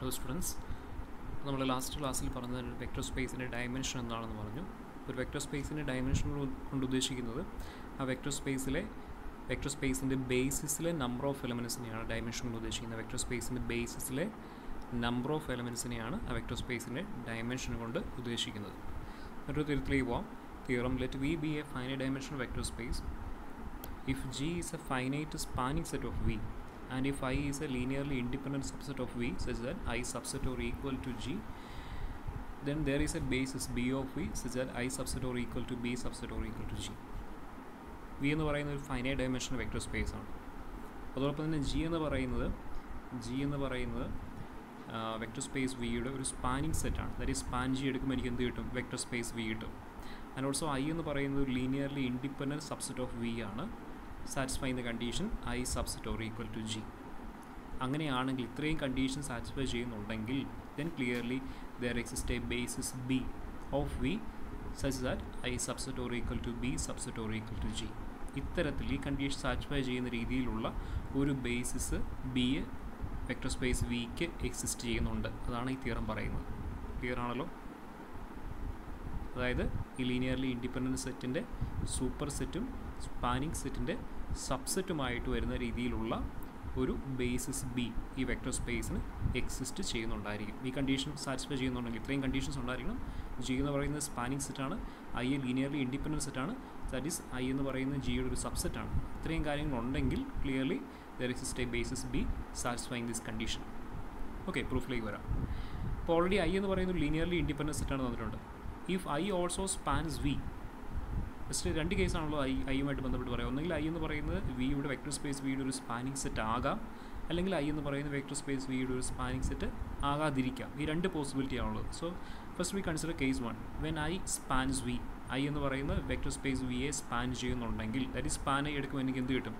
Hello students, നമ്മൾ last ക്ലാസ്സിൽ പറഞ്ഞ വെക്റ്റർ സ്പേസിൻ്റെ ഡയമെൻഷൻ എന്താണെന്ന് പറഞ്ഞു. ഒരു വെക്റ്റർ സ്പേസിൻ്റെ ഡയമെൻഷൻ കൊണ്ട് ഉദ്ദേശിക്കുന്നത് ആ വെക്റ്റർ സ്പേസിൻ്റെ ബേസിസിലെ നമ്പർ ഓഫ് എലമെൻസിനെയാണ് ഡയമെൻഷൻ കൊണ്ട് ഉദ്ദേശിക്കുന്നത്. വെക്റ്റർ സ്പേസിൻ്റെ ബേസിസിലെ നമ്പർ ഓഫ് എലമെൻസിനെയാണ് ആ വെക്റ്റർ സ്പേസിൻ്റെ ഡയമെൻഷൻ കൊണ്ട് ഉദ്ദേശിക്കുന്നത്. മറ്റൊരു തരത്തിലേക്ക് പോവാം. Theorem let V be a finite dimension vector space if G is a finite spanning set of V and if I is a linearly independent subset of V such that I subset or equal to G, then there is a basis B of V such that I subset or equal to B subset or equal to G. V എന്ന് പറയുന്ന ഒരു finite dimension vector space ആണ്. അതോടൊപ്പം തന്നെ G എന്ന് പറയുന്നത് vector space വിയുടെ ഒരു സ്പാനിങ് സെറ്റാണ്. ദാറ്റ് ഈസ് സ്പാൻ G എടുക്കുമ്പോൾ എനിക്ക് എന്ത് കിട്ടും? വെക്റ്റർ സ്പേസ് വി കിട്ടും. ആൻഡ് ഓൾസോ I എന്ന് പറയുന്നത് ഒരു linearly independent subset of V ആണ്, satisfying the condition I subset or equal to G. അങ്ങനെയാണെങ്കിൽ ഇത്രയും കണ്ടീഷൻ സാറ്റിസ്ഫൈ ചെയ്യുന്നുണ്ടെങ്കിൽ then clearly there exists a basis B of V such that I subset or equal to B subset or equal to G. ഇത്തരത്തിൽ ഈ condition satisfy ചെയ്യുന്ന രീതിയിലുള്ള ഒരു basis B vector space വിക്ക് exist ചെയ്യുന്നുണ്ട്. അതാണ് ഈ theorem പറയുന്നത്. ക്ലിയർ ആണല്ലോ? അതായത് ഈ ലീനിയർലി ഇൻഡിപെൻഡൻറ്റ് സെറ്റിൻ്റെ സൂപ്പർ സെറ്റും സ്പാനിങ് സെറ്റിൻ്റെ സബ്സെറ്റുമായിട്ട് വരുന്ന രീതിയിലുള്ള ഒരു ബേസിസ് ബി ഈ വെക്റ്റർ സ്പേസിന് എക്സിസ്റ്റ് ചെയ്യുന്നുണ്ടായിരിക്കും. ഈ കണ്ടീഷൻ സാറ്റിസ്ഫൈ ചെയ്യുന്നുണ്ടെങ്കിൽ ഇത്രയും കണ്ടീഷൻസ് ഉണ്ടായിരിക്കണം. ജി എന്ന് പറയുന്നത് സ്പാനിങ് സെറ്റാണ്, ഐ ലീനിയർലി ഇൻഡിപെൻഡൻറ്റ് സെറ്റാണ്, ദാറ്റ് ഈസ് ഐ എന്ന് പറയുന്നത് ജിയുടെ ഒരു സബ്സെറ്റാണ്. ഇത്രയും കാര്യങ്ങളുണ്ടെങ്കിൽ clearly there exist a basis B satisfying this condition. Okay, പ്രൂഫിലേക്ക് വരാം. അപ്പോൾ ഓൾറെഡി ഐ എന്ന് പറയുന്നത് ലീനിയർലി ഇൻഡിപെൻഡൻറ്റ് സെറ്റാണ് തന്നിട്ടുണ്ട്. If I also spans V, just രണ്ട് കേസാണല്ലോ ഐയുമായിട്ട് ബന്ധപ്പെട്ട് പറയാം. ഒന്നെങ്കിൽ ഐ എന്ന് പറയുന്നത് വിയുടെ വെക്റ്റർ സ്പേസ് വിയുടെ ഒരു സ്പാനിങ് സെറ്റ് ആകാം, അല്ലെങ്കിൽ ഐ എന്ന് പറയുന്ന വെക്റ്റർ സ്പേസ് വിയുടെ ഒരു സ്പാനിങ് സെറ്റ് ആകാതിരിക്കാം. ഈ രണ്ട് പോസിബിലിറ്റി ആണുള്ളത്. So first we consider case 1. When I spans V, I എന്ന് പറയുന്ന വെക്റ്റർ സ്പേസ് വിയെ സ്പാൻ ചെയ്യുന്നുണ്ടെങ്കിൽ ദാറ്റ് ഈസ് സ്പാൻ ഐ എടുക്കുമ്പോൾ എനിക്ക് എന്ത് കിട്ടും?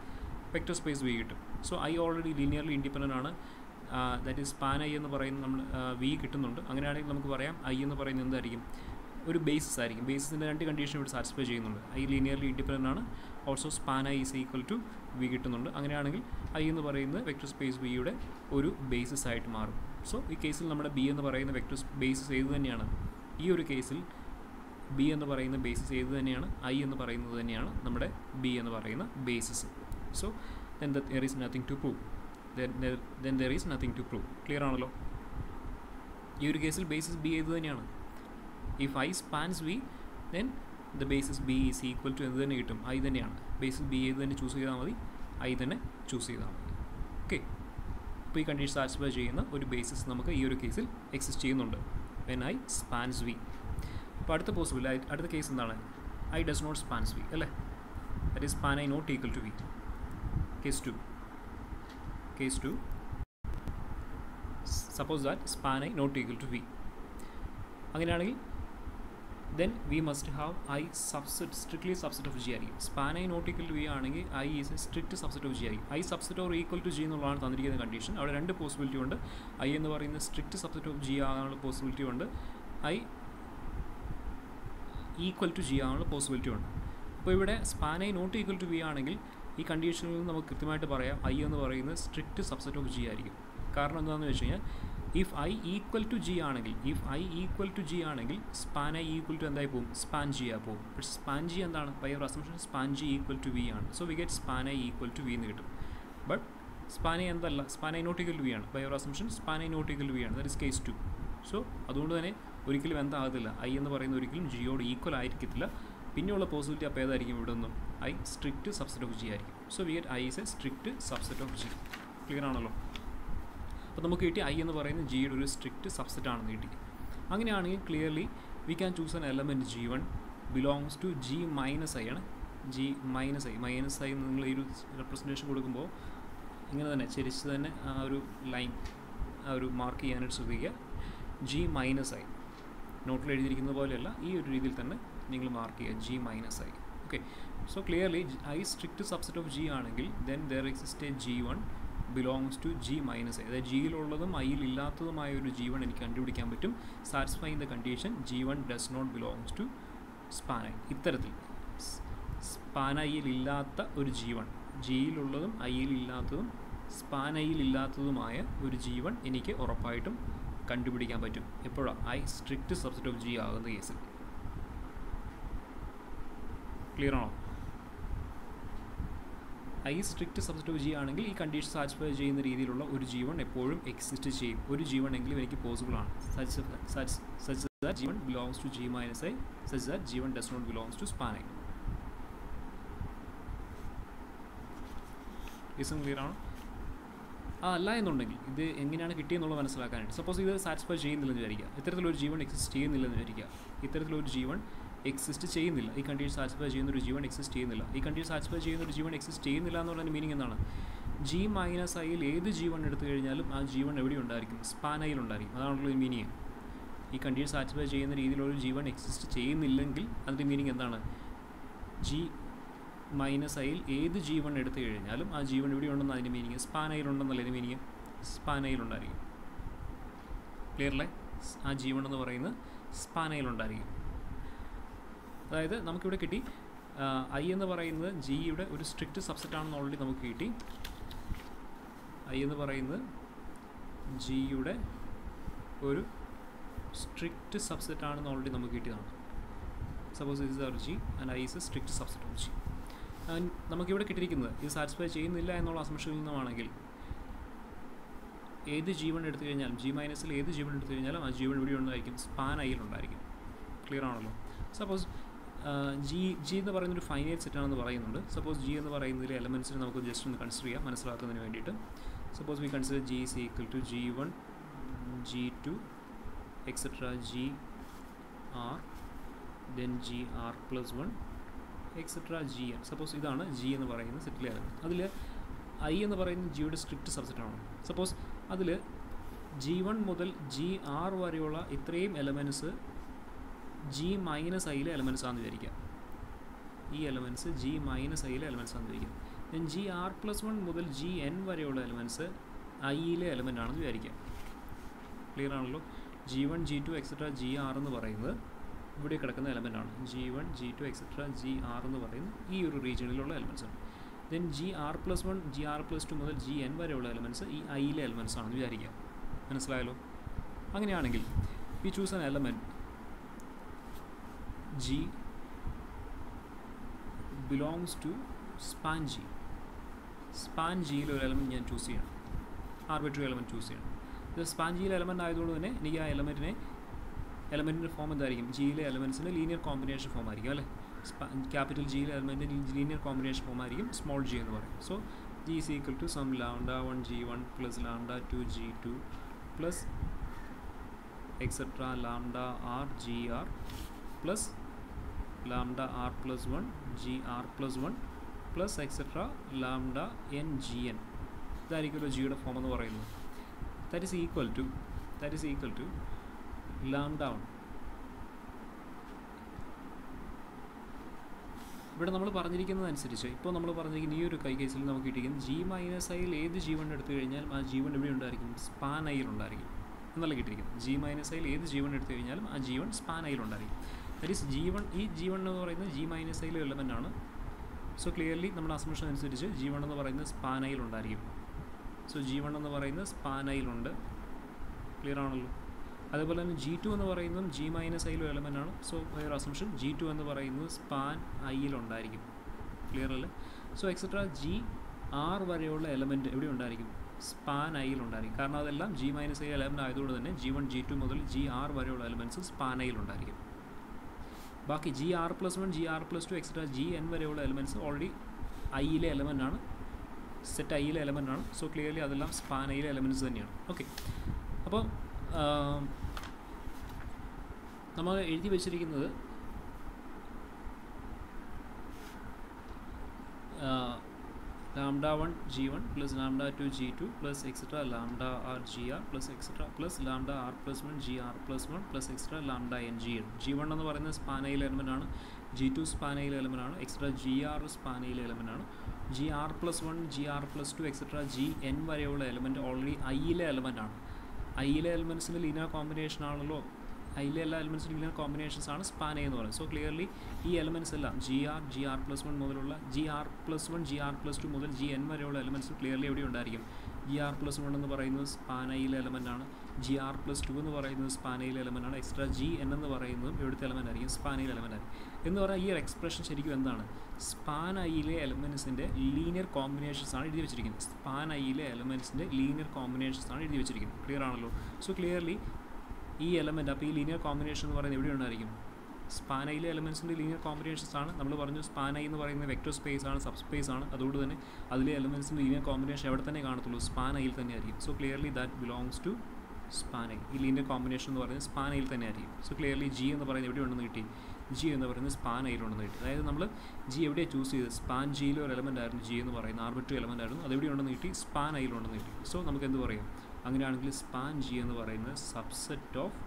വെക്റ്റർ സ്പേസ് വി കിട്ടും. So I already linearly independent ആണ്, ദാറ്റ് ഈസ് സ്പാൻ ഐ എന്ന് പറയുന്നത് നമ്മൾ വി കിട്ടുന്നുണ്ട്. അങ്ങനെയാണെങ്കിൽ നമുക്ക് പറയാം ഐ എന്ന് പറയുന്നത് എന്തായിരിക്കും? ഒരു ബേസിസ് ആയിരിക്കും. ബേസിൻ്റെ രണ്ട് കണ്ടീഷൻ ഇവിടെ സാറ്റിസ്ഫൈ ചെയ്യുന്നുണ്ട്. ഐ ലീനിയർലി ഇൻഡിപെൻഡൻ്റ് ആണ്, also span I is equal to V കിട്ടുന്നുണ്ട്. അങ്ങനെയാണെങ്കിൽ ഐ എന്ന് പറയുന്നത് വെക്റ്റർ സ്പേസ് വിയുടെ ഒരു ബേസിസ് ആയിട്ട് മാറും. സോ ഈ കേസിൽ നമ്മുടെ ബി എന്ന് പറയുന്ന വെക്റ്റർ ബേസിസ് ഏത് തന്നെയാണ്? ഈ ഒരു കേസിൽ ബി എന്ന് പറയുന്ന ബേസിസ് ഏത് തന്നെയാണ്? ഐ എന്ന് പറയുന്നത് തന്നെയാണ് നമ്മുടെ ബി എന്ന് പറയുന്ന basis. So there is nothing to prove. Then there is nothing to prove. Clear ആണല്ലോ? ഈ ഒരു കേസിൽ ബേസിസ് ബി ഏത് തന്നെയാണ്? If I spans V then the basis B is equal to എന്ത് തന്നെ കിട്ടും? ഐ തന്നെയാണ്. ബേസിസ് ബി ഏത് തന്നെ ചൂസ് ചെയ്താൽ മതി, ഐ തന്നെ ചൂസ് ചെയ്താൽ മതി. ഓക്കെ, അപ്പോൾ ഈ കണ്ടീഷൻ സാറ്റിസ്ഫൈ ചെയ്യുന്ന ഒരു ബേസിസ് നമുക്ക് ഈ ഒരു കേസിൽ എക്സിസ്റ്റ് ചെയ്യുന്നുണ്ട്. When I spans V. അപ്പോൾ അടുത്ത കേസ് എന്താണ്? I does not spans V അല്ലേ? That is span I not equal to V. Case 2. Suppose that span I not equal to V. അങ്ങനെയാണെങ്കിൽ then we must have I subset strictly subset of G ആയിരിക്കും. Span I not equal to V ആണെങ്കിൽ I is a strict subset of G ആയിരിക്കും. I subset or equal to G എന്നുള്ളതാണ് തന്നിരിക്കുന്ന condition. അവിടെ രണ്ട് possibility ഉണ്ട്. I എന്ന് പറയുന്ന സ്ട്രിക്റ്റ് സബ്സെറ്റ് ഓഫ് ജി ആകാനുള്ള പോസിബിലിറ്റി ഉണ്ട്, ഐ ഈക്വൽ ടു ജി ആകാനുള്ള പോസിബിലിറ്റി ഉണ്ട്. അപ്പോൾ ഇവിടെ span I not equal to V ആണെങ്കിൽ ഈ കണ്ടീഷനിൽ നിന്ന് നമുക്ക് കൃത്യമായിട്ട് പറയാം ഐ എന്ന് പറയുന്നത് സ്ട്രിക്റ്റ് സബ്സെറ്റ് ഓഫ് ജി ആയിരിക്കും. കാരണം എന്താണെന്ന് വെച്ച് കഴിഞ്ഞാൽ if I equal to G ആണെങ്കിൽ സ്പാൻ ഐ ഈക്വൽ ടു എന്തായി പോകും? സ്പാൻ ജി ആ പോകും. പക്ഷേ സ്പാൻ ജി എന്താണ്? By our assumption span G equal to V ആണ്. So we get span I equal to V എന്ന് കിട്ടും. ബട്ട് സ്പാൻ ഐ എന്തല്ല, span I not equal to V ആണ്. By our assumption span I not equal to V ആണ്. That is case 2. So അതുകൊണ്ട് തന്നെ ഒരിക്കലും എന്താകത്തില്ല, I എന്ന് പറയുന്നത് ഒരിക്കലും ജിയോട് ഈക്വൽ ആയിരിക്കത്തില്ല. പിന്നെയുള്ള പോസിബിലിറ്റി അപ്പോൾ ഏതായിരിക്കും? ഇവിടെ നിന്നും I strict subset of G ആയിരിക്കും. So we get I is a strict subset of G. Clear ആണല്ലോ? അപ്പോൾ നമുക്ക് കിട്ടി ഐ എന്ന് പറയുന്നത് ജിയുടെ ഒരു സ്ട്രിക്റ്റ് സബ്സെറ്റ് ആണെന്ന് കിട്ടി. അങ്ങനെയാണെങ്കിൽ clearly we can choose an element G1 belongs to G minus I ആണ്. G മൈനസ് ഐ നിങ്ങൾ ഈ ഒരു റെപ്രസെൻറ്റേഷൻ കൊടുക്കുമ്പോൾ ഇങ്ങനെ തന്നെ ചരിച്ച് തന്നെ ആ ഒരു ലൈൻ ആ ഒരു മാർക്ക് ചെയ്യാനായിട്ട് ശ്രദ്ധിക്കുക. G മൈനസ് ഐ നോട്ടിൽ എഴുതിയിരിക്കുന്ന പോലെയല്ല, ഈ ഒരു രീതിയിൽ തന്നെ നിങ്ങൾ മാർക്ക് ചെയ്യുക G minus I. Okay, so clearly I strict subset of G ആണെങ്കിൽ then there exist a G1 belongs to G minus I. അതായത് ജിയിലുള്ളതും ഐയിൽ ഇല്ലാത്തതുമായ ഒരു G1 എനിക്ക് കണ്ടുപിടിക്കാൻ പറ്റും, satisfying the condition G1 does not belongs to span I. ഇത്തരത്തിൽ സ്പാൻ ഐയിൽ ഇല്ലാത്ത ഒരു G1, ജിയിലുള്ളതും ഐയിൽ ഇല്ലാത്തതും സ്പാൻ ഐയിൽ ഇല്ലാത്തതുമായ ഒരു G1 എനിക്ക് ഉറപ്പായിട്ടും കണ്ടുപിടിക്കാൻ പറ്റും. എപ്പോഴാണ്? I strict subset of G ആകുന്ന കേസിൽ. ക്ലിയർ ആണോ? I strict subset of G ആണെങ്കിൽ ഈ കണ്ടീഷൻ സാറ്റിസ്ഫൈ ചെയ്യുന്ന രീതിയിലുള്ള ഒരു G1 എപ്പോഴും എക്സിസ്റ്റ് ചെയ്യും. ഒരു G1 എങ്കിലും എനിക്ക് പോസിബിൾ ആണ്. such that G1 belongs to G minus I, such that G1 does not belongs to span I. ഇസും ക്ലിയർ ആണോ? അല്ല എന്നുണ്ടെങ്കിൽ ഇത് എങ്ങനെയാണ് കിട്ടിയെന്നുള്ളത് മനസ്സിലാക്കാനായിട്ട്, സപ്പോസ് ഇത് സാറ്റിസ്ഫൈ ചെയ്യുന്നില്ലെന്ന് വിചാരിക്കുക, ഇത്തരത്തിലൊരു G1 എക്സിസ്റ്റ് ചെയ്യുന്നില്ലെന്ന് വിചാരിക്കുക, ഇത്തരത്തിലൊരു G1 എക്സിസ്റ്റ് ചെയ്യുന്നില്ല, ഈ കണ്ടീഷൻ സാറ്റിസ്ഫൈ ചെയ്യുന്ന ഒരു G1 എക്സിസ്റ്റ് ചെയ്യുന്നില്ല, ഈ കണ്ടീഷൻ സാറ്റിസ്ഫൈ ചെയ്യുന്ന ഒരു G1 എക്സിസ്റ്റ് ചെയ്യുന്നില്ല എന്ന് പറയുന്ന മീനിങ് എന്താണ്? G മൈനസ് ഐയിൽ ഏത് G1 എടുത്തു കഴിഞ്ഞാലും ആ G1 എവിടെ ഉണ്ടായിരിക്കും? സ്പാൻ ഐയിൽ ഉണ്ടായിരിക്കും. അതാണുള്ള മീനിങ്. ഈ കണ്ടീഷൻ സാറ്റിസ്ഫൈ ചെയ്യുന്ന രീതിയിലൊരു G1 എക്സിസ്റ്റ് ചെയ്യുന്നില്ലെങ്കിൽ അതിൻ്റെ മീനിങ് എന്താണ്? G മൈനസ് ഐയിൽ ഏത് G1 എടുത്തു കഴിഞ്ഞാലും ആ G1 എവിടെ ഉണ്ടെന്ന് അതിൻ്റെ മീനിങ് സ്പാൻ ഐയിലുണ്ടെന്നല്ല ഇതിൻ്റെ മീനിങ്. സ്പാൻ ഐയിലുണ്ടായിരിക്കും. ക്ലിയറല്ലേ? ആ G1 എന്ന് പറയുന്നത് സ്പാൻ ഐയിലുണ്ടായിരിക്കും. അതായത് നമുക്കിവിടെ കിട്ടി ഐ എന്ന് പറയുന്നത് ജിയുടെ ഒരു സ്ട്രിക്റ്റ് സബ്സെറ്റ് ആണെന്ന് ഓൾറെഡി നമുക്ക് കിട്ടി. ഐ എന്ന് പറയുന്നത് ജിയുടെ ഒരു സ്ട്രിക്റ്റ് സബ്സെറ്റ് ആണെന്ന് ഓൾറെഡി നമുക്ക് കിട്ടിയതാണ്. Suppose this is our G and I is a strict subset of G. നമുക്കിവിടെ കിട്ടിയിരിക്കുന്നത് ഇത് സാറ്റിസ്ഫൈ ചെയ്യുന്നില്ല എന്നുള്ള അസംഷനിൽ നിന്നുമാണെങ്കിൽ ഏത് G1 എടുത്തു കഴിഞ്ഞാലും G മൈനസിൽ ഏത് G1 എടുത്തു കഴിഞ്ഞാലും ആ G1 ഇവിടെ ഉണ്ടായിരിക്കും, സ്പാൻ ഐയിലുണ്ടായിരിക്കും. ക്ലിയർ ആണല്ലോ? സപ്പോസ് ജി എന്ന് പറയുന്നൊരു ഫൈനൈറ്റ് സെറ്റാണെന്ന് പറയുന്നുണ്ട്. സപ്പോസ് ജി എന്ന് പറയുന്നതിലെ എലമെൻറ്റ്സിന് നമുക്ക് ജസ്റ്റ് ഒന്ന് കൺസിഡർ ചെയ്യാം മനസ്സിലാക്കുന്നതിന് വേണ്ടിയിട്ട്. Suppose we consider G is equal to G1 G2 etcetera G R then G R plus 1 etcetera G N. Suppose ഇതാണ് ജി എന്ന് പറയുന്ന സെറ്റിലെ എലമെൻറ്റ്. അതിൽ ഐ എന്ന് പറയുന്നത് ജിയുടെ സ്ട്രിക്റ്റ് സബ്സെറ്റാണ്. സപ്പോസ് അതിൽ G1 മുതൽ ജി ആർ വരെയുള്ള ഇത്രയും എലമെൻറ്റ്സ് ജി മൈനസ് ഐയിലെ എലമെൻറ്റ്സ് ആണെന്ന് വിചാരിക്കാം. ഈ എലമെൻറ്റ്സ് ജി മൈനസ് ഐയിലെ എലമെൻറ്റ്സ് ആണെന്ന് വിചാരിക്കാം. ദെൻ ജി ആർ പ്ലസ് 1 മുതൽ ജി എൻ വരെയുള്ള എലമെൻറ്റ്സ് ഐയിലെ എലമെൻ്റ് ആണെന്ന് വിചാരിക്കാം. ക്ലിയർ ആണല്ലോ? G1 G2 etcetera G R എന്ന് പറയുന്നത് ഇവിടെ കിടക്കുന്ന എലമെൻ്റ് ആണ്. G1 G2 etcetera G R എന്ന് പറയുന്നത് ഈ ഒരു റീജിയണിലുള്ള എലമെൻറ്റ്സ് ആണ്. Then G R plus 1 G R plus 2 മുതൽ ജി എൻ വരെയുള്ള എലമെൻറ്റ്സ് ഈ ഐയിലെ എലമെൻറ്റ്സ് ആണെന്ന് വിചാരിക്കാം. മനസ്സിലായല്ലോ? അങ്ങനെയാണെങ്കിൽ V choose an element G belongs to span G. Span ജിയിൽ ഒരു എലമെൻറ്റ് ഞാൻ ചൂസ് ചെയ്യണം, ആർബിട്രറി എലമെൻറ്റ് ചൂസ് ചെയ്യണം. ഇത് സ്പാൻ ജിയിലെ എലമെൻറ്റ് ആയതുകൊണ്ട് തന്നെ എനിക്ക് ആ എലമെൻറ്റിൻ്റെ ഫോം എന്തായിരിക്കും? ജിയിലെ എലമെൻറ്റ്സിൻ്റെ ലീനിയർ കോമ്പിനേഷൻ ഫോം ആയിരിക്കും അല്ലേ? ക്യാപിറ്റൽ ജിയിലെ എലമെൻറ്റിൻ്റെ ലീനിയർ കോമ്പിനേഷൻ ഫോം ആയിരിക്കും സ്മോൾ ജി എന്ന് പറയും. So G is equal to sum lambda 1 G1 plus lambda 2 G2 plus etcetera lambda R G R plus lambda R plus 1 G R plus 1 plus etcetera lambda N G N. ഇതായിരിക്കുമല്ലോ ജിയുടെ form എന്ന് പറയുന്നത്. That is equal to lambda 1. ഇവിടെ നമ്മൾ പറഞ്ഞിരിക്കുന്നത് അനുസരിച്ച് ഇപ്പോൾ നമ്മൾ പറഞ്ഞിരിക്കുന്ന ഈ ഒരു കേസിൽ നമുക്ക് കിട്ടിയിരിക്കുന്നത് ജി മൈനസ് ഐയിൽ ഏത് G1 എടുത്തു കഴിഞ്ഞാലും ആ G1 എവിടെ ഉണ്ടായിരിക്കും? സ്പാൻ ഐയിൽ ഉണ്ടായിരിക്കും എന്നല്ല കിട്ടിയിരിക്കുന്നത്. ജി മൈനസ് ഐയിൽ ഏത് G1 എടുത്തു കഴിഞ്ഞാലും ആ G1 span ഐയിലുണ്ടായിരിക്കും. That is G1 ഈ G1 എന്ന് പറയുന്നത് ജി മൈനസ് ഐയിലെ എലമെൻ്റ് ആണ്. സോ ക്ലിയർലി നമ്മുടെ അസംഷൻ അനുസരിച്ച് G1 എന്ന് പറയുന്നത് സ്പാൻ ഐയിലുണ്ടായിരിക്കും. സോ G1 എന്ന് പറയുന്നത് സ്പാൻ ഐയിലുണ്ട്. ക്ലിയർ ആണല്ലോ? അതേപോലെ തന്നെ G2 എന്ന് പറയുന്നതും ജി മൈനസ് ഐയിലെ എലമെൻ്റ് ആണ്. സോ ഒരു അസംഷൻ G2 എന്ന് പറയുന്നത് സ്പാൻ ഐയിലുണ്ടായിരിക്കും. ക്ലിയർ അല്ലേ? സോ എക്സെട്ര ജി ആർ വരെയുള്ള എലമെൻറ്റ് എവിടെ ഉണ്ടായിരിക്കും? സ്പാൻ ഐയിലുണ്ടായിരിക്കും. കാരണം അതെല്ലാം ജി മൈനസ് ഐ എലമെൻ്റ് ആയതുകൊണ്ട് തന്നെ G1 G2 മുതൽ ജി ആർ വരെയുള്ള എലമെൻറ്റ്സ് സ്പാൻ ഐയിലുണ്ടായിരിക്കും. ബാക്കി G R plus 1 G R plus 2 etcetera G N വരെയുള്ള എലമെൻറ്റ്സ് ഓൾറെഡി ഐയിലെ എലമെൻ്റ് ആണ്, സെറ്റ് ഐയിലെ എലമെൻ്റ് ആണ്. സോ ക്ലിയർലി അതെല്ലാം സ്പാൻ ഐയിലെ എലമെൻറ്റ്സ് തന്നെയാണ്. ഓക്കെ, അപ്പോൾ നമ്മൾ എഴുതി വെച്ചിരിക്കുന്നത് lambda 1 G1 plus lambda 2 G2 plus etcetera lambda R G R plus etcetera plus lambda R plus 1 G R plus 1 plus etcetera lambda N G N. G1 എന്ന് പറയുന്നത് span ഐയിലെ element ആണ്, G2 span ഐയിലെ element ആണ്, etcetera G R span ഐയിലെ element ആണ്. G R plus 1 G R plus 2 etcetera G N വരെയുള്ള element already ഐയിലെ എലമെൻ്റ് ആണ്. ഐയിലെ എലമെൻറ്റ്സിൻ്റെ ലീനിയർ കോമ്പിനേഷൻ ആണല്ലോ, ഐയിലെ എല്ലാ എലമെൻറ്റ്സിൻ്റെ ലീനിയർ കോമ്പിനേഷൻസ് ആണ് സ്പാൻ ഐ എന്ന് പറയുന്നത്. സോ ക്ലിയർലി ഈ എലമെൻറ്റ്സ് എല്ലാം ജി ആർ പ്ലസ് 1 മുതലുള്ള G R plus 1 G R plus 2 മുതൽ ജി എൻ വരെയുള്ള എലമെൻറ്റ്സ് ക്ലിയർലി എവിടെ ഉണ്ടായിരിക്കും? GR+1 എന്ന് പറയുന്നത് സ്പാൻ ഐയിലെ എലമെൻ്റാണ്. GR+2 എന്ന് പറയുന്നത് സ്പാൻ ഐയിലെ എലമെൻ്റാണ്. എക്സ്ട്രാ GN എന്ന് പറയുന്നതും എവിടുത്തെ എലമെൻ്റ് ആയിരിക്കും? സ്പാൻ ഐയിലെ എലമെൻ്റ് ആയിരിക്കും. എന്ന് പറഞ്ഞാൽ ഈ ഒരു എക്സ്പ്രഷൻ ശരിക്കും എന്താണ്? സ്പാൻ ഐയിലെ എലമെൻറ്റ്സിൻ്റെ ലീനിയർ കോമ്പിനേഷൻസ് ആണ് എഴുതി വെച്ചിരിക്കുന്നത്. സ്പാൻ ഐയിലെ എലമെൻറ്റ്സിൻ്റെ ലീനിയർ കോമ്പിനേഷൻസ് ആണ് എഴുതി വെച്ചിരിക്കുന്നത്. ക്ലിയർ ആണല്ലോ? സോ ക്ലിയർലി ഈ എലമെൻറ്റ്, അപ്പോൾ ഈ ലീനിയർ കോമ്പിനേഷൻ എന്ന് പറയുന്നത് എവിടെ ഉണ്ടായിരിക്കും? സ്പാൻ ഐയിലെ എലമെൻറ്റ്സിൻ്റെ ലീനിയർ കോമ്പിനേഷൻസ് ആണ്. നമ്മൾ പറഞ്ഞു സ്പാൻ ഐ എന്ന് പറയുന്നത് വെക്റ്റർ സ്പേസ് ആണ്, സബ് സ്പേസ് ആണ്. അതുകൊണ്ട് തന്നെ അതിലെ എലമെൻറ്റ്സിൻ്റെ ലീനിയർ കോമ്പിനേഷൻ എവിടെ തന്നെ കാണത്തുള്ളൂ? സ്പാൻ ഐയിൽ തന്നെ ആയിരിക്കും. So clearly that belongs to span I. ഈ ലീനിയർ കോമ്പിനേഷൻ എന്ന് പറയുന്നത് സ്പാൻ ഐയിൽ തന്നെ ആയിരിക്കും. സോ ക്ലിയർലി ജി എന്ന് പറയുന്നത് എവിടെ ഉണ്ടെന്ന് കിട്ടി? ജി എന്ന് പറയുന്നത് സ്പാൻ ഐയിലുണ്ടെന്ന് കിട്ടി. അതായത് നമ്മൾ ജി എവിടെയാണ് ചൂസ് ചെയ്തത്? സ്പാൻ ജിയിലെ ഒരു എലമെൻ്റ് ആയിരുന്നു ജി എന്ന് പറയുന്നത്, ആർബിട്രറി എലമെൻ്റ് ആയിരുന്നു. അതെവിടെ ഉണ്ടെന്ന് കിട്ടി? സ്പാൻ ഐയിലുണ്ടെന്ന് കിട്ടി. സോ നമുക്ക് എന്ത് പറയാം? അങ്ങനെയാണെങ്കിൽ സ്പാൻ ജി എന്ന് പറയുന്നത് സബ്സെറ്റ് ഓഫ്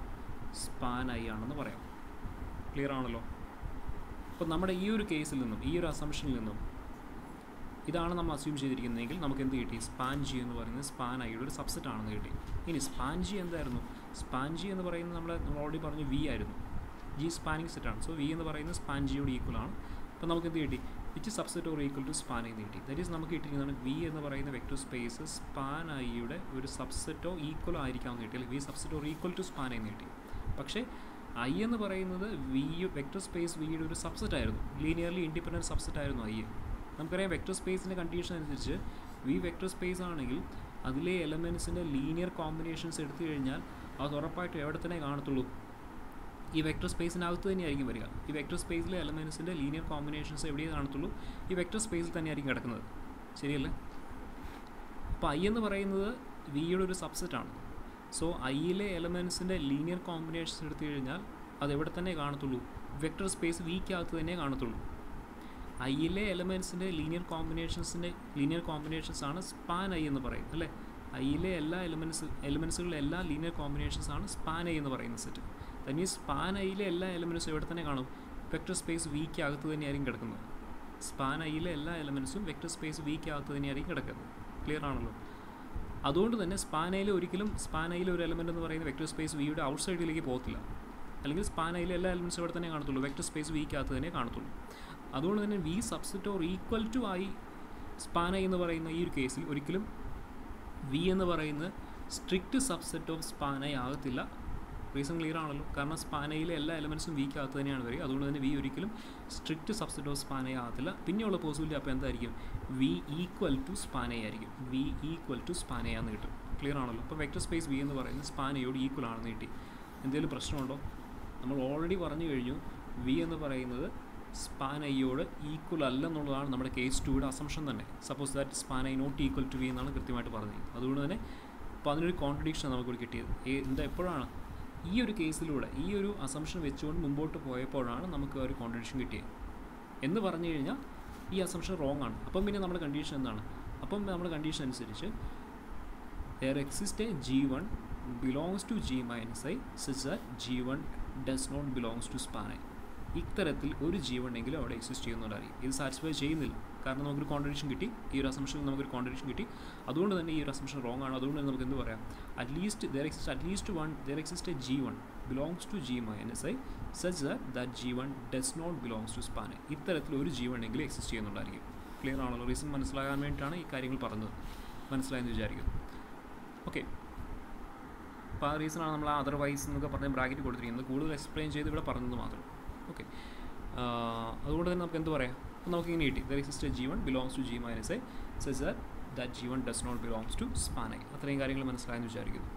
സ്പാൻ ഐ ആണെന്ന് പറയാം. ക്ലിയർ ആണല്ലോ? അപ്പോൾ നമ്മുടെ ഈ ഒരു കേസിൽ നിന്നും, ഈ ഒരു അസംഷനിൽ നിന്നും ഇതാണ് നമ്മൾ അസ്യൂം ചെയ്തിരിക്കുന്നതെങ്കിൽ നമുക്ക് എന്ത് കിട്ടി? സ്പാൻ ജി എന്ന് പറയുന്നത് സ്പാൻ ഐയുടെ ഒരു സബ്സെറ്റ് ആണെന്ന് കിട്ടി. ഇനി സ്പാൻ ജി എന്തായിരുന്നു? സ്പാൻ ജി എന്ന് പറയുന്നത് നമ്മൾ ഓൾറെഡി പറഞ്ഞു വി ആയിരുന്നു. ജി സ്പാനിങ് സെറ്റാണ്. സോ വി എന്ന് പറയുന്നത് സ്പാൻ ജിയോട് ഈക്വൽ ആണ്. അപ്പോൾ നമുക്ക് എന്ത് കിട്ടി? Which subset or equal to span I എന്ന് കിട്ടി. ദാറ്റ് ഈസ് നമുക്ക് കിട്ടിയിരിക്കുന്നതാണ് വി എന്ന് പറയുന്ന വെക്റ്റർ സ്പേസ് സ്പാൻ ഐയുടെ ഒരു സബ്സെറ്റോ ഈക്വലോ ആയിരിക്കാമെന്ന് കിട്ടി, അല്ലെങ്കിൽ V subset or equal to span I എന്ന് കിട്ടി. പക്ഷേ ഐ എന്ന് പറയുന്നത് വെക്റ്റർ സ്പേസ് വിയുടെ ഒരു സബ്സെറ്റ് ആയിരുന്നു, ലീനിയർലി ഇൻഡിപെൻഡൻറ്റ് സബ്സെറ്റ് ആയിരുന്നു ഐ. നമുക്കറിയാം വെക്റ്റർ സ്പേസിൻ്റെ കണ്ടീഷൻ അനുസരിച്ച് വി വെക്റ്റർ സ്പേസ് ആണെങ്കിൽ അതിലെ എലമെൻറ്റ്സിൻ്റെ ലീനിയർ കോമ്പിനേഷൻസ് എടുത്തു കഴിഞ്ഞാൽ അത് ഉറപ്പായിട്ടും എവിടെ തന്നെ കാണത്തുള്ളൂ? ഈ വെക്റ്റർ സ്പേസിനകത്ത് തന്നെയായിരിക്കും വരിക. ഈ വെക്റ്റർ സ്പേസിലെ എലമെൻറ്റ്സിൻ്റെ ലീനിയർ കോമ്പിനേഷൻസ് എവിടെയേ കാണത്തുള്ളൂ? ഈ വെക്റ്റർ സ്പേസിൽ തന്നെയായിരിക്കും കിടക്കുന്നത്. ശരിയല്ലേ? അപ്പോൾ ഐ എന്ന് പറയുന്നത് വിയുടെ ഒരു സബ്സെറ്റാണ്. സോ ഐയിലെ എലമെൻറ്റ്സിൻ്റെ ലീനിയർ കോമ്പിനേഷൻസ് എടുത്തു കഴിഞ്ഞാൽ അത് എവിടെ തന്നെ കാണത്തുള്ളൂ? വെക്റ്റർ സ്പേസ് വിക്കകത്ത് തന്നെ കാണത്തുള്ളൂ. ഐയിലെ എലമെൻറ്റ്സിൻ്റെ ലീനിയർ കോമ്പിനേഷൻസ് ആണ് സ്പാൻ ഐ എന്ന് പറയുന്നത്, അല്ലേ? ഐയിലെ എല്ലാ എലമെൻറ്റ്സുകളിലെ എല്ലാ ലീനിയർ കോമ്പിനേഷൻസ് ആണ് സ്പാൻ ഐ എന്ന് പറയുന്ന സെറ്റ്. ദാറ്റ് മീൻസ് സ്പാൻ ഐയിലെ എല്ലാ എലമെൻറ്റ്സും എവിടെ തന്നെ കാണും? വെക്റ്റർ സ്പേസ് വിക്കകത്ത് തന്നെയായിരിക്കും കിടക്കുന്നത്. സ്പാൻ ഐയിലെ എല്ലാ എലമെൻറ്റ്സും വെക്റ്റർ സ്പേസ് വിക്കകത്ത് തന്നെയായിരിക്കും കിടക്കുന്നത്. ക്ലിയർ ആണല്ലോ? അതുകൊണ്ട് തന്നെ സ്പാൻ ഐയിലെ ഒരു എലമെൻ്റ് എന്ന് പറയുന്ന വെക്റ്റർ സ്പേസ് വിയുടെ ഔട്ട് സൈഡിലേക്ക് പോകത്തില്ല. അല്ലെങ്കിൽ സ്പാൻ ഐയിലെ എല്ലാ എലമെൻറ്റ്സും ഇവിടെ തന്നെ കാണത്തുള്ളൂ, വെക്റ്റർ സ്പേസ് വിക്കകത്ത് തന്നെ കാണത്തുള്ളൂ. അതുകൊണ്ട് തന്നെ V subset or equal to I span I എന്ന് പറയുന്ന ഈ ഒരു കേസിൽ ഒരിക്കലും വി എന്ന് പറയുന്നത് strict subset of span I ആകത്തില്ല. റീസൺ ക്ലിയർ ആണല്ലോ? കാരണം സ്പാൻ ഐയിലെ എല്ലാ എലമെൻറ്റ്സും വിക്കകത്ത് തന്നെയാണ് വരിക. അതുകൊണ്ട് തന്നെ വി ഒരിക്കലും strict subset of span I ആകത്തില്ല. പിന്നെയുള്ള പോസിബിലിറ്റി അപ്പോൾ എന്തായിരിക്കും? V equal to span I ആയിരിക്കും. V equal to span I ആണെന്ന് കിട്ടും. ക്ലിയർ ആണല്ലോ? അപ്പോൾ വെക്റ്റർ സ്പേസ് വി എന്ന് പറയുന്നത് സ്പാൻ ഐയോട് ഈക്വൽ ആണെന്ന് കിട്ടി. എന്തെങ്കിലും പ്രശ്നമുണ്ടോ? നമ്മൾ ഓൾറെഡി പറഞ്ഞു കഴിഞ്ഞു വി എന്ന് പറയുന്നത് സ്പാൻ ഐയോട് ഈക്വൽ അല്ലെന്നുള്ളതാണ് നമ്മുടെ കേസ് 2യുടെ അസംഷൻ തന്നെ. Suppose that span I not equal to V എന്നാണ് കൃത്യമായിട്ട് പറഞ്ഞത്. അതുകൊണ്ട് തന്നെ അപ്പോൾ അതിനൊരു കോൺട്രഡിക്ഷൻ നമുക്കിവിടെ കിട്ടിയത്. എപ്പോഴാണ്? ഈ ഒരു കേസിലൂടെ ഈ ഒരു അസംഷൻ വെച്ചുകൊണ്ട് മുമ്പോട്ട് പോയപ്പോഴാണ് നമുക്ക് ഒരു കോൺട്രഡിക്ഷൻ കിട്ടിയത്. എന്ന് പറഞ്ഞു കഴിഞ്ഞാൽ ഈ അസംഷൻ റോങ് ആണ്. അപ്പം പിന്നെ നമ്മുടെ കണ്ടീഷൻ എന്താണ്? അപ്പം നമ്മുടെ കണ്ടീഷൻ അനുസരിച്ച് there exists a G1 belongs to G minus I such that G1 does not belongs to span I. ഇത്തരത്തിൽ ഒരു G1 എങ്കിലും അവിടെ എക്സിസ്റ്റ് ചെയ്യുന്നുണ്ടായിരിക്കും. ഇത് സാറ്റിസ്ഫൈ ചെയ്യുന്നില്ല, കാരണം നമുക്കൊരു കോൺട്രഡിക്ഷൻ കിട്ടി. ഈ ഒരു അസംഷനിൽ നമുക്കൊരു കോൺട്രഡിക്ഷൻ കിട്ടി. അതുകൊണ്ട് തന്നെ ഈ ഒരു അസംഷൻ റോങ് ആണ്. അതുകൊണ്ട് തന്നെ നമുക്ക് എന്ത് പറയാം? there exists a G1 belongs to G minus I such that G1 does not belongs to span I. ഇത്തരത്തിൽ ഒരു G1 എങ്കിലും എക്സിസ്റ്റ് ചെയ്യുന്നുണ്ടായിരിക്കും. ക്ലിയർ ആണല്ലോ? റീസൺ മനസ്സിലാകാൻ വേണ്ടിയിട്ടാണ് ഈ കാര്യങ്ങൾ പറഞ്ഞത്. മനസ്സിലായെന്ന് വിചാരിക്കും. ഓക്കെ, അപ്പോൾ ആ റീസണാണ് നമ്മൾ ആ അതർവൈസ് എന്നൊക്കെ പറഞ്ഞ് ബ്രാക്കറ്റ് കൊടുത്തിരിക്കുന്നത്. കൂടുതൽ എക്സ്പ്ലെയിൻ ചെയ്ത് ഇവിടെ പറഞ്ഞത് മാത്രം. ഓക്കെ, അതുകൊണ്ട് തന്നെ നമുക്ക് എന്ത് പറയാം? അപ്പോൾ നമുക്ക് ഇങ്ങനെ കിട്ടി there exists a G1 belongs to G minus I such that G1 does not belongs to span I. അത്രയും കാര്യങ്ങൾ മനസ്സിലായെന്ന് വിചാരിക്കുന്നു.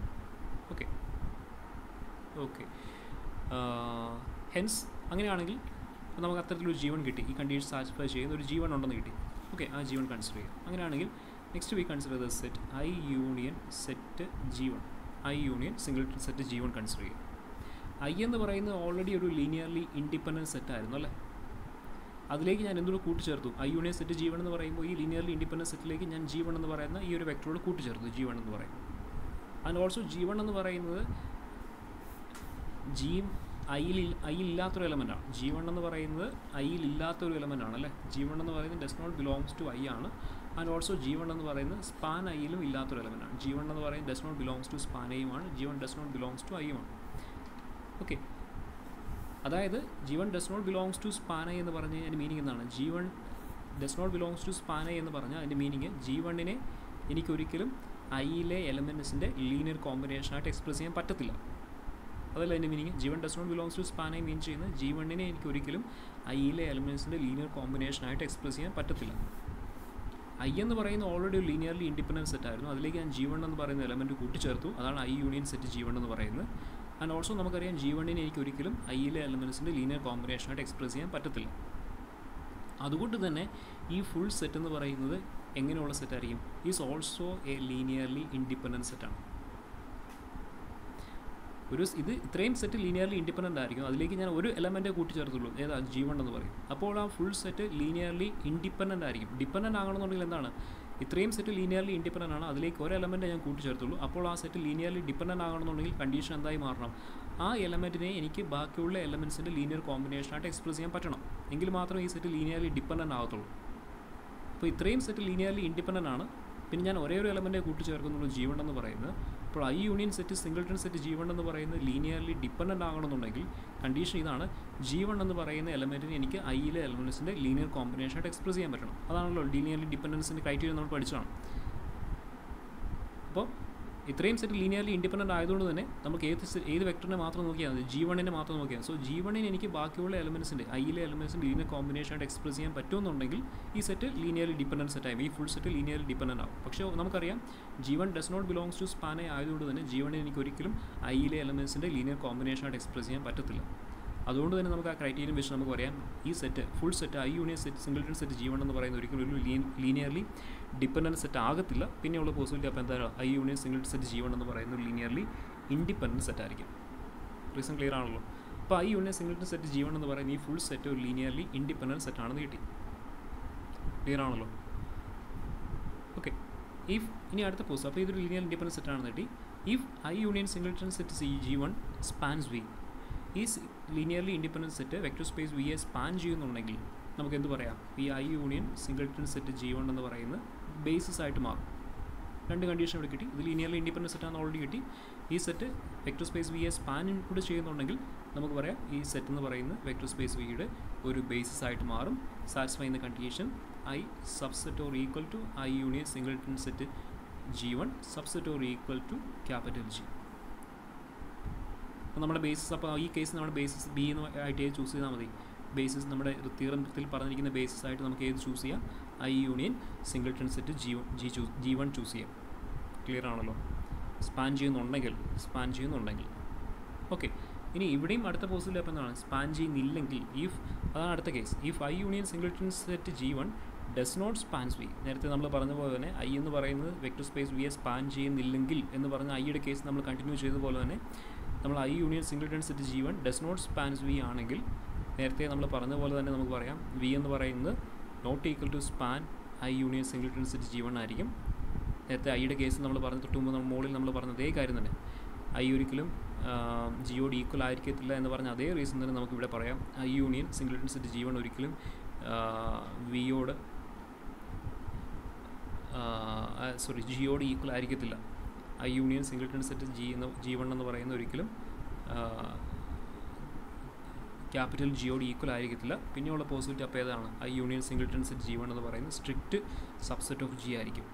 ഓക്കെ, ഹെൻസ് അങ്ങനെയാണെങ്കിൽ നമുക്ക് അത്തരത്തിലൊരു G1 കിട്ടി. ഈ കണ്ടീഷൻ സാറ്റിസ്ഫൈ ചെയ്യുന്ന ഒരു G1 ഉണ്ടെന്ന് കിട്ടി. ഓക്കെ, ആ G1 കൺസിഡർ ചെയ്യാം. അങ്ങനെയാണെങ്കിൽ next we consider the set I union set G1. I union singleton set G1 consider ചെയ്യാം. ഐ എന്ന് പറയുന്നത് ഓൾറെഡി ഒരു ലീനിയർലി ഇൻഡിപെൻഡൻറ്റ് സെറ്റ് ആയിരുന്നു, അല്ലേ? അതിലേക്ക് ഞാൻ എന്തുകൊണ്ട് കൂട്ടിച്ചേർത്തു? ഐ യൂണിയൻ സെറ്റ് G1 എന്ന് പറയുമ്പോൾ ഈ ലീനിയർലി ഇൻഡിപെൻഡൻറ്റ് സെറ്റിലേക്ക് ഞാൻ G1 എന്ന് പറയുന്ന ഈ ഒരു വെക്ടറോട് കൂട്ടിച്ചേർത്തു, G1 എന്ന് പറയുന്നത്. ആൻഡ് ഓൾസോ G1 എന്ന് പറയുന്നത് ഐയിലില്ലാത്തൊരു എലമെൻ്റാണ്. G1 എന്ന് പറയുന്നത് ഐയിലില്ലാത്തൊരു എലമെൻ്റാണ്, അല്ലേ? G1 എന്ന് പറയുന്നത് does not belongs to I ആണ്. ആൻഡ് ഓൾസോ G1 എന്ന് പറയുന്നത് സ്പാൻ ഐയിലും ഇല്ലാത്തൊരു എലമെൻ്റാണ്. G1 എന്ന് പറയുന്നത് does not belongs to span ഐയുമാണ്. G1 does not belongs to ഐയുമാണ്. ഓക്കെ, അതായത് G1 does not belongs to span I എന്ന് പറഞ്ഞ് അതിൻ്റെ മീനിങ് എന്താണ്? G1 does not belongs to span I എന്ന് പറഞ്ഞാൽ അതിൻ്റെ മീനിങ് G1നെ എനിക്കൊരിക്കലും ഐയിലെ എലമെൻറ്റ്സിൻ്റെ ലീനിയർ കോമ്പിനേഷനായിട്ട് എക്സ്പ്രസ് ചെയ്യാൻ പറ്റത്തില്ല. അതല്ല എൻ്റെ meaning. G1 does not belongs to span I mean ചെയ്യുന്നത് G1നെ എനിക്ക് ഒരിക്കലും ഐയിലെ എലമെൻറ്റ്സിൻ്റെ ലീനിയർ കോമ്പിനേഷനായിട്ട് എക്സ്പ്രസ് ചെയ്യാൻ പറ്റത്തില്ല. ഐ എന്ന് പറയുന്ന ഓൾറെഡി ഒരു ലീനിയർലി ഇൻഡിപെൻഡൻറ്റ് സെറ്റ് ആയിരുന്നു. അതിലേക്ക് ഞാൻ G1 എന്ന് പറയുന്ന എലമെൻറ്റ് കൂട്ടിച്ചേർത്തു. അതാണ് ഐ യൂണിയൻ സെറ്റ് G1 എന്ന് പറയുന്നത്. ആൻഡ് ഓൾസോ നമുക്കറിയാം G1നെ എനിക്ക് ഒരിക്കലും ഐയിലെ എലമെൻറ്റ്സിൻ്റെ ലീനിയർ കോമ്പിനേഷനായിട്ട് എക്സ്പ്രസ് ചെയ്യാൻ പറ്റത്തില്ല. അതുകൊണ്ട് തന്നെ ഈ ഫുൾ സെറ്റ് എന്ന് പറയുന്നത് എങ്ങനെയുള്ള സെറ്റായിരിക്കും? Is also a linearly independent സെറ്റാണ്. ഇത് ഇത്രയും സെറ്റ് ലീനിയർലി ഇൻഡിപെൻഡൻ്റ് ആയിരിക്കും. അതിലേക്ക് ഞാൻ ഒരു എലമെൻറ്റേ കൂട്ടിച്ചേർത്തുള്ളൂ, ഏതാ G1 എന്ന് പറയും. അപ്പോൾ ആ ഫുൾ സെറ്റ് ലീനിയർലി ഇൻഡിപെൻഡൻ്റ് ആയിരിക്കും. ഡിപെൻഡൻ്റ് ആകണമെന്നുണ്ടെങ്കിൽ എന്താണ്? ഇത്രയും സെറ്റ് ലീനിയർലി ഇൻഡിപെൻഡൻ്റ് ആണ്, അതിലേക്ക് ഒരു എലമെൻറ്റേ ഞാൻ കൂട്ടിച്ചേർത്തുള്ളൂ. അപ്പോൾ ആ സെറ്റ് ലീനിയർലി ഡിപെൻഡൻ്റ് ആകണമെന്നുണ്ടെങ്കിൽ കണ്ടീഷൻ എന്തായി മാറണം? ആ എലമെൻറ്റിനെ എനിക്ക് ബാക്കിയുള്ള എലമെൻറ്റ്സിൻ്റെ ലീനിയർ കോമ്പിനേഷനായിട്ട് എക്സ്പ്രസ് ചെയ്യാൻ പറ്റണം. എങ്കിൽ മാത്രമേ ഈ സെറ്റ് ലീനിയർലി ഡിപെൻഡൻ്റ് ആകത്തുള്ളൂ. അപ്പോൾ ഇത്രയും സെറ്റ് ലീനിയർലി ഇൻഡിപെൻഡൻ്റ് ആണ്. പിന്നെ ഞാൻ ഒരേ ഒരു എലമെൻറ്റേ കൂട്ടിച്ചേർക്കുന്നുള്ളൂ G1 എന്ന് പറയുന്നത്. അപ്പോൾ I union set singleton set G1 എന്ന് പറയുന്നത് ലീനിയർലി ഡിപെൻഡൻ്റ് ആകണമെന്നുണ്ടെങ്കിൽ കണ്ടീഷൻ ഇതാണ്: G1 എന്ന് പറയുന്ന എലമെൻറ്റിന് എനിക്ക് ഐയിലെ എലമെൻറ്റ്സിൻ്റെ ലീനിയർ കോമ്പിനേഷനായിട്ട് എക്സ്പ്രസ് ചെയ്യാൻ പറ്റണം. അതാണല്ലോ ലീനിയർലി ഡിപെൻഡൻസിൻ്റെ ക്രൈറ്റീരിയ നമ്മൾ പഠിച്ചതാണ്. അപ്പോൾ ഇത്രയും സെറ്റ് ലീനിയർലി ഇൻഡിപെൻഡൻ്റ് ആയതുകൊണ്ട് തന്നെ നമുക്ക് ഏത് വെക്ടറിനെ മാത്രം നോക്കിയാൽ മതി, G1നെ മാത്രം നോക്കിയാൽ. സോ G1നെ എനിക്ക് ബാക്കിയുള്ള എലമെൻറ്റ്സിൻ്റെ ഐയിലെ എലമെൻറ്റ്സിൻ്റെ ലീനിയർ കോമ്പിനേഷനായിട്ട് എക്സ്പ്രസ് ചെയ്യാൻ പറ്റുമെന്നുണ്ടെങ്കിൽ ഈ സെറ്റ് ലീനിയർലി ഡിപെൻഡൻറ്റ് സെറ്റായി. ഈ ഫുൾ സെറ്റ് ലീനിയർലി ഡിപെൻഡൻ്റ് ആവും. പക്ഷേ നമുക്കറിയാം G1 does not belongs to span I ആയതുകൊണ്ട് തന്നെ G1നെ എനിക്ക് ഒരിക്കലും ഐയിലെ എലമെൻറ്റ്സിൻ്റെ ലീനിയർ കോമ്പിനേഷനായിട്ട് എക്സ്പ്രസ് ചെയ്യാൻ പറ്റത്തില്ല. അതുകൊണ്ട് തന്നെ നമുക്ക് ആ ക്രൈറ്റീരിയൻ വെച്ച് നമുക്ക് പറയാം ഈ set full set I union set singleton set G1 എന്ന് പറയുന്ന ഒരിക്കലും ഒരു ലീനിയർലി ഡിപെൻഡൻറ്റ് സെറ്റ് ആകത്തില്ല. പിന്നെയുള്ള പോസിബിലിറ്റി അപ്പോൾ എന്താണ്? I union singleton set G1 എന്ന് പറയുന്ന ഒരു ലീനിയർലി ഇൻഡിപെൻഡൻറ്റ് സെറ്റ് ആയിരിക്കും. റീസൺ ക്ലിയർ ആണല്ലോ. അപ്പോൾ I union singleton set G1 എന്ന് പറയുന്ന ഈ ഫുൾ സെറ്റ് ഒരു ലീനിയർലി ഇൻഡിപെൻഡൻറ്റ് സെറ്റ് ആണെന്ന് കിട്ടി. ക്ലിയർ ആണല്ലോ. ഓക്കെ, ഇനി അടുത്ത പോസ്. അപ്പോൾ ഇതൊരു ലീനിയർ ഇൻഡിപെൻഡൻറ്റ് സെറ്റ് ആണെന്ന് കിട്ടി. If I union singleton set G1 spans V, ഈ linearly independent set vector space വിയെ സ്പാൻ ചെയ്യുന്നുണ്ടെങ്കിൽ നമുക്ക് എന്ത് പറയാം? ഈ I union singleton set G1 എന്ന് പറയുന്ന ബേസിസ് ആയിട്ട് മാറും. രണ്ട് കണ്ടീഷൻ ഇവിടെ കിട്ടി. ഇത് ലീനിയർലി ഇൻഡിപെൻഡൻറ്റ് സെറ്റാണെന്ന് ഓൾറെഡി കിട്ടി. ഈ സെറ്റ് വെക്ടർ സ്പേസ് വിയെ സ്പാൻ കൂടെ ചെയ്യുന്നുണ്ടെങ്കിൽ നമുക്ക് പറയാം ഈ സെറ്റ് എന്ന് പറയുന്ന വെക്ടർ സ്പേസ് വിയുടെ ഒരു ബേസിസ് ആയിട്ട് മാറും. Satisfy the condition I subset or equal to I union singleton set G1 subset or equal to capital G. അപ്പോൾ നമ്മുടെ ബേസിസ്, അപ്പോൾ ഈ കേസ് നമ്മുടെ ബേസിസ് ബി എന്ന് ആയിട്ട് ഏത് ചൂസ് ചെയ്താൽ മതി? ബേസിസ് നമ്മുടെ തിയറത്തിൽ പറഞ്ഞിരിക്കുന്ന ബേസിസ് ആയിട്ട് നമുക്ക് ഏത് ചൂസ് ചെയ്യാം? I union singleton set G1 choose ചെയ്യാം. ക്ലിയർ ആണല്ലോ. സ്പാൻ ചെയ്യുന്നുണ്ടെങ്കിൽ ഓക്കെ. ഇനി ഇവിടെയും അടുത്ത പോസിബിലിറ്റി അപ്പോൾ എന്താണ്? സ്പാൻ ചെയ്യുന്നില്ലെങ്കിൽ, അതാണ് അടുത്ത case. If I union singleton set G1 does not spans V. നേരത്തെ നമ്മൾ പറഞ്ഞ പോലെ തന്നെ ഐ എന്ന് പറയുന്നത് വെക്ടർ സ്പേസ് വിയെ സ്പാൻ ചെയ്യുന്നില്ലെങ്കിൽ എന്ന് പറഞ്ഞ ഐയുടെ കേസ് നമ്മൾ കണ്ടിന്യൂ ചെയ്തതുപോലെ തന്നെ നമ്മൾ I union singleton set G1 does not spans V ആണെങ്കിൽ നേരത്തെ നമ്മൾ പറഞ്ഞ പോലെ തന്നെ നമുക്ക് പറയാം വി എന്ന് പറയുന്നത് not equal to span I union singleton set G1 ആയിരിക്കും. നേരത്തെ ഐയുടെ കേസ് നമ്മൾ പറഞ്ഞ തൊട്ട് മുമ്പ് മുകളിൽ നമ്മൾ പറഞ്ഞ അതേ കാര്യം തന്നെ, ഐ ഒരിക്കലും ജിയോട് ഈക്വൽ ആയിരിക്കത്തില്ല എന്ന് പറഞ്ഞ അതേ റീസൺ തന്നെ നമുക്കിവിടെ പറയാം. I union singleton set G1 ഒരിക്കലും ജിയോട് ഈക്വൽ ആയിരിക്കത്തില്ല. I union singleton set G1 എന്ന് പറയുന്ന ഒരിക്കലും ക്യാപിറ്റൽ ജിയോട് ഈക്വൽ ആയിരിക്കത്തില്ല. പിന്നെയുള്ള പോസിബിലിറ്റി അപ്പോൾ ഏതാണ്? I union singleton set G1 എന്ന് പറയുന്നത് സ്ട്രിക്റ്റ് സബ്സെറ്റ് ഓഫ് G ആയിരിക്കും.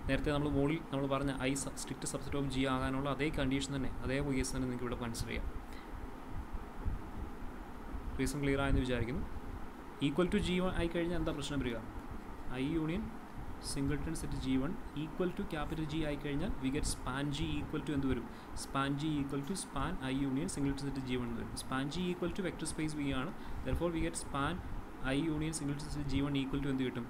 നേരത്തെ നമ്മൾ പറഞ്ഞ I strict subset of G ആകാനുള്ള അതേ കണ്ടീഷൻ തന്നെ, അതേ കേസ് തന്നെ നിങ്ങൾക്ക് ഇവിടെ കൺസിഡർ ചെയ്യാം. റീസൺ ക്ലിയർ ആയെന്ന് വിചാരിക്കുന്നു. ഈക്വൽ ടു G1 ആയി കഴിഞ്ഞാൽ എന്താ പ്രശ്നം വരിക? I union singleton set G1 equal to capital G ആയി കഴിഞ്ഞാൽ we get span G equal to എന്ത് വരും? Span G equal to span I union singleton set G1 വരും. Span G equal to vector space V ആണ്. Therefore we get span I union singleton set G1 equal to എന്ത് കിട്ടും?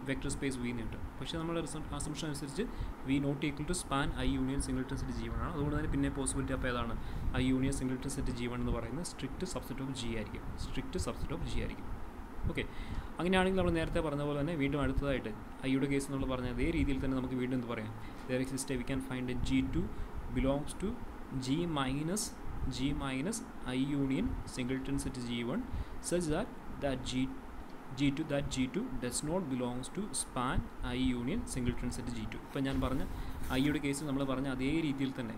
Vector space V എന്ന് കിട്ടും. പക്ഷേ നമ്മുടെ assumption അനുസരിച്ച് V not equal to span I union singleton set G1 ആണ്. അതുകൊണ്ട് തന്നെ പിന്നെ പോസിബിലിറ്റി അപ്പോൾ ഏതാണ്? I union singleton set G1 എന്ന് പറയുന്നത് സ്ട്രിക്റ്റ് സബ്സെറ്റ് ഓഫ് G ആയിരിക്കും. ഓക്കെ, അങ്ങനെയാണെങ്കിൽ നമ്മൾ നേരത്തെ പറഞ്ഞ പോലെ തന്നെ വീണ്ടും അടുത്തതായിട്ട് ഐയുടെ കേസ് നമ്മൾ പറഞ്ഞ അതേ രീതിയിൽ തന്നെ നമുക്ക് വീണ്ടും എന്ത് പറയാം? There exist we can find G2 belongs to G minus I union singleton set G1 such that G2 does not belongs to span I union singleton set G2. ഇപ്പം ഞാൻ പറഞ്ഞ ഐയുടെ കേസ് നമ്മൾ പറഞ്ഞ അതേ രീതിയിൽ തന്നെ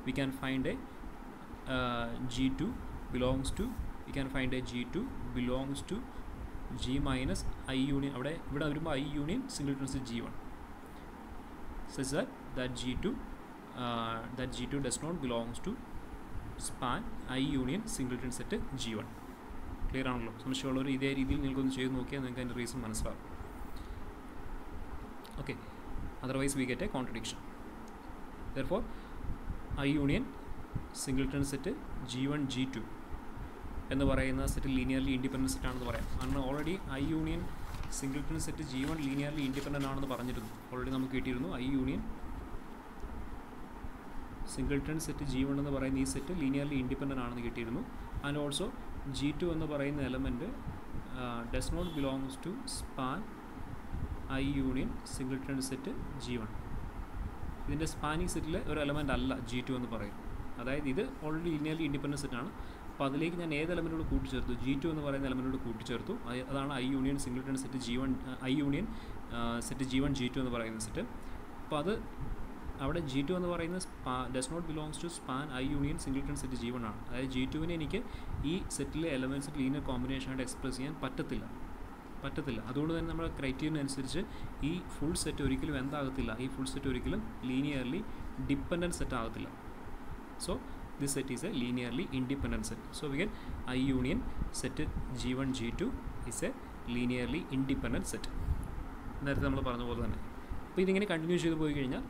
we can find G2 belongs to G minus I union, ഇവിടെ വരുമ്പോൾ I union singleton set G1 such that that G2 does not belongs to span I union singleton set G1. Clear ആണല്ലോ? സംശയമുള്ളവർ ഇതേ രീതിയിൽ നിങ്ങൾക്കൊന്ന് ചെയ്ത് നോക്കിയാൽ നിങ്ങൾക്ക് അതിൻ്റെ റീസൺ മനസ്സിലാവും. Okay, otherwise we get A contradiction. therefore I union singleton set G1 G2 എന്ന് പറയുന്ന സെറ്റ് ലീനിയർലി ഇൻഡിപെൻഡൻറ്റ് സെറ്റ് ആണെന്ന് പറയാം. കാരണം already I union singleton set G1 linearly independent ആണെന്ന് പറഞ്ഞിരുന്നു. ഓൾറെഡി നമുക്ക് കിട്ടിയിരുന്നു I union singleton set G1 എന്ന് പറയുന്ന ഈ സെറ്റ് ലീനിയർലി ഇൻഡിപെൻഡൻ്റ് ആണെന്ന് കിട്ടിയിരുന്നു. ആൻഡ് ഓൾസോ G2 എന്ന് പറയുന്ന element does not belongs to span I union singleton set G1. ഇതിൻ്റെ സ്പാനിങ് സെറ്റിൽ ഒരു എലമെൻ്റ് അല്ല G2 എന്ന് പറയും. അതായത് ഇത് ഓൾറെഡി ലീനിയർലി ഇൻഡിപെൻഡൻറ്റ് സെറ്റാണ്. അപ്പോൾ അതിലേക്ക് ഞാൻ ഏത് എലമെൻറ്റോട് കൂട്ടിച്ചേർത്തു? G2 എന്ന് പറയുന്ന എലമെൻറ്റോട് കൂട്ടിച്ചേർത്തു. അതാണ് I union singleton set G1, I union set G1 G2 എന്ന് പറയുന്ന സെറ്റ്. അപ്പോൾ അത് അവിടെ G2 എന്ന് പറയുന്ന does not belongs to span I union singleton set G1 ആണ്. അതായത് G2വിനെ എനിക്ക് ഈ സെറ്റിലെ എലമെൻറ്റ്സ് ലീനിയർ കോമ്പിനേഷനായിട്ട് എക്സ്പ്രസ് ചെയ്യാൻ പറ്റത്തില്ല. അതുകൊണ്ട് തന്നെ നമ്മുടെ ക്രൈറ്റീരിയൻ അനുസരിച്ച് ഈ ഫുൾ സെറ്റ് ഒരിക്കലും എന്താകത്തില്ല, ഈ ഫുൾ സെറ്റ് ഒരിക്കലും ലീനിയർലി ഡിപ്പെൻഡൻറ്റ് സെറ്റ് ആകത്തില്ല. So this set is a linearly independent set. So we get I union set G1 G2 is a linearly independent set. നേരത്തെ നമ്മൾ പറഞ്ഞ പോലെ തന്നെ. അപ്പോൾ ഇതിങ്ങനെ കണ്ടിന്യൂ ചെയ്ത് പോയി കഴിഞ്ഞാൽ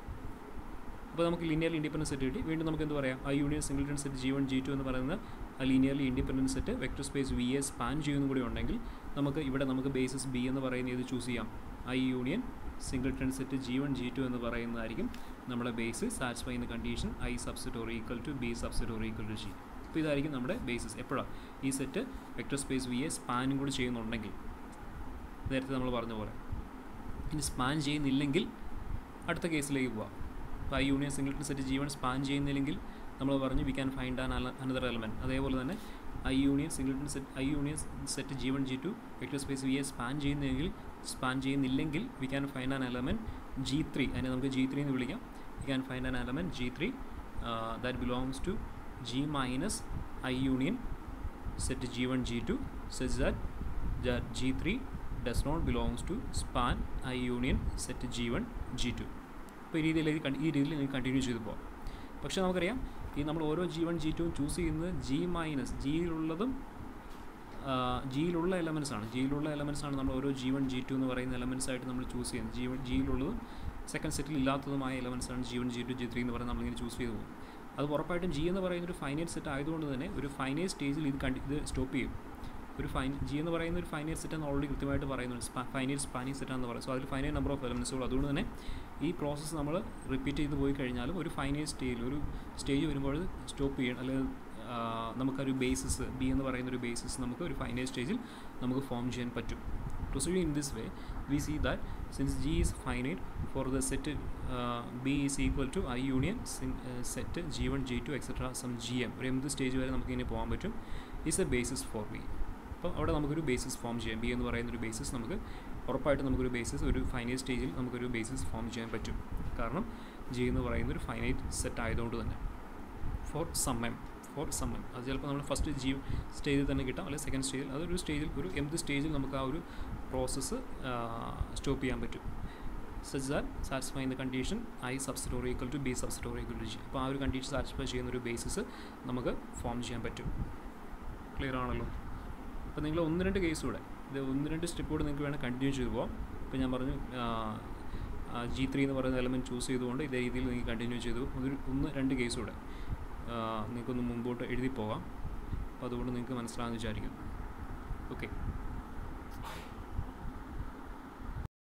അപ്പോൾ നമുക്ക് ലീനിയർലി ഇൻഡിപെൻഡൻറ്റ് സെറ്റ് കിട്ടി. വീണ്ടും നമുക്ക് എന്ത് പറയാം? I union singleton set G1 G2 എന്ന് പറയുന്ന ആ linearly independent set vector space V A span ചെയ്യുന്നതും കൂടി ഉണ്ടെങ്കിൽ നമുക്ക് ബേസിസ് ബി എന്ന് പറയുന്ന ഇത് ചൂസ് ചെയ്യാം. I union singleton set G1 G2 എന്ന് പറയുന്നതായിരിക്കും നമ്മുടെ ബേസിസ് സാറ്റിസ്ഫൈ ചെയ്യുന്ന condition I subset or equal to B subset or equal to G. അപ്പോൾ ഇതായിരിക്കും നമ്മുടെ ബേസിസ്. എപ്പോഴാണ് ഈ സെറ്റ് വെക്ടർ സ്പേസ് വി എ സ്പാനും കൂടി ചെയ്യുന്നുണ്ടെങ്കിൽ, നേരത്തെ നമ്മൾ പറഞ്ഞ പോലെ. ഇനി സ്പാൻ ചെയ്യുന്നില്ലെങ്കിൽ അടുത്ത കേസിലേക്ക് പോവാം. അപ്പോൾ I union singleton set G1 span ചെയ്യുന്നില്ലെങ്കിൽ നമ്മൾ പറഞ്ഞു we can find another element. അതേപോലെ തന്നെ I union set G1 G2 vector space V A span ചെയ്യുന്നില്ലെങ്കിൽ we can find an element G3. അതിനെ നമുക്ക് G3 എന്ന് വിളിക്കാം. We can find an element G3 that belongs to G minus I union set G1 G2 such that G3 does not belongs to span I union set G1 G2. അപ്പോൾ ഈ രീതിയിൽ നിങ്ങൾക്ക് continue ചെയ്ത് പോകാം. പക്ഷേ നമുക്കറിയാം ഈ നമ്മൾ ഓരോ G1 G2 ചൂസ് ചെയ്യുന്നത് ജിയിലുള്ള എലമെൻറ്റ്സ് ആണ്. നമ്മൾ ഓരോ G1 G2 എന്ന് പറയുന്ന എലമെൻറ്റ്സ് ആയിട്ട് നമ്മൾ ചൂസ് ചെയ്യുന്നത്. ജിയിലുള്ളതും സെക്കൻഡ് സെറ്റിൽ ഇല്ലാത്തതുമായ എലമെൻറ്റ്സ് ആണ് G1 G2 G3 എന്ന് പറയുന്നത് നമ്മളിങ്ങനെ ചൂസ് ചെയ്ത് പോകും. അത് ഉറപ്പായിട്ടും G എന്ന് പറയുന്ന ഒരു ഫൈനൈറ്റ് സെറ്റ് ആയതുകൊണ്ട് തന്നെ ഒരു ഫൈനൈറ്റ് സ്റ്റേജിൽ ഇത് സ്റ്റോപ്പ് ചെയ്യും. G എന്ന് പറയുന്ന ഒരു ഫൈനൈറ്റ് സെറ്റ് എന്ന് ഓൾറെഡി കൃത്യമായിട്ട് പറയുന്നുണ്ട്. ഫൈനൈറ്റ് സ്പാനിങ് സെറ്റാണെന്ന് പറയും. സോ അതിൽ ഫൈനൈറ്റ് നമ്പർ ഓഫ് എലമെൻറ്റ്സുകൾ. അതുകൊണ്ട് തന്നെ ഈ പ്രോസസ്സ് നമ്മൾ റിപ്പീറ്റ് ചെയ്ത് പോയി കഴിഞ്ഞാലും ഒരു ഫൈനൈറ്റ് ഒരു സ്റ്റേജ് വരുമ്പോൾ സ്റ്റോപ്പ് ചെയ്യണം. അല്ലെങ്കിൽ നമുക്കൊരു ബേസിസ് ബി എന്ന് പറയുന്ന ഒരു ബേസിസ് നമുക്ക് ഒരു ഫൈനൈറ്റ് സ്റ്റേജിൽ നമുക്ക് ഫോം ചെയ്യാൻ പറ്റും. Proceeding in this way, we see that since G is finite for the set B is equal to I union set G1 G2 etc. some GM ഒരു എന്ത് സ്റ്റേജ് വരെ നമുക്ക് ഇങ്ങനെ പോകാൻ പറ്റും is a basis for B. അപ്പോൾ അവിടെ നമുക്കൊരു ബേസിസ് ഫോം ചെയ്യാം. ബി എന്ന് പറയുന്നൊരു ബേസിസ് ഉറപ്പായിട്ടും നമുക്കൊരു ബേസിസ് ഒരു ഫൈനൈറ്റ് സ്റ്റേജിൽ നമുക്കൊരു ബേസിസ് ഫോം ചെയ്യാൻ പറ്റും. കാരണം G എന്ന് പറയുന്നൊരു ഫൈനൈറ്റ് സെറ്റ് ആയതുകൊണ്ട് തന്നെ. ഫോർ സം എം അത് ചിലപ്പോൾ നമ്മൾ ഫസ്റ്റ് G സ്റ്റേജിൽ തന്നെ കിട്ടാം, അല്ലെങ്കിൽ സെക്കൻഡ് സ്റ്റേജിൽ. അതൊരു സ്റ്റേജിൽ ഒരു എന്ത് സ്റ്റേജിൽ നമുക്ക് ആ ഒരു പ്രോസസ്സ് സ്റ്റോപ്പ് ചെയ്യാൻ പറ്റും. such that satisfying the condition I subset or equal to B subset or equal to G. അപ്പോൾ ആ ഒരു കണ്ടീഷൻ സാറ്റിസ്ഫൈ ചെയ്യുന്നൊരു ബേസിസ് നമുക്ക് ഫോം ചെയ്യാൻ പറ്റും. ക്ലിയർ ആണല്ലോ? അപ്പോൾ നിങ്ങൾ 1-2 കേസ് കൂടെ ഇത് 1-2 സ്റ്റെപ്പ് കൂടെ നിങ്ങൾക്ക് വേണം കണ്ടിന്യൂ ചെയ്ത് പോകാം. ഇപ്പോൾ ഞാൻ പറഞ്ഞു G3 എന്ന് പറയുന്ന എലമെൻറ്റ് ചൂസ് ചെയ്തുകൊണ്ട് ഇതേ രീതിയിൽ നിങ്ങൾക്ക് കണ്ടിന്യൂ ചെയ്തു 1-2 കേസ് കൂടെ നിങ്ങൾക്കൊന്ന് മുമ്പോട്ട് എഴുതി പോകാം. അപ്പോൾ അതുകൊണ്ട് നിങ്ങൾക്ക് മനസ്സിലാകുമെന്ന് വിചാരിക്കുന്നു. ഓക്കെ.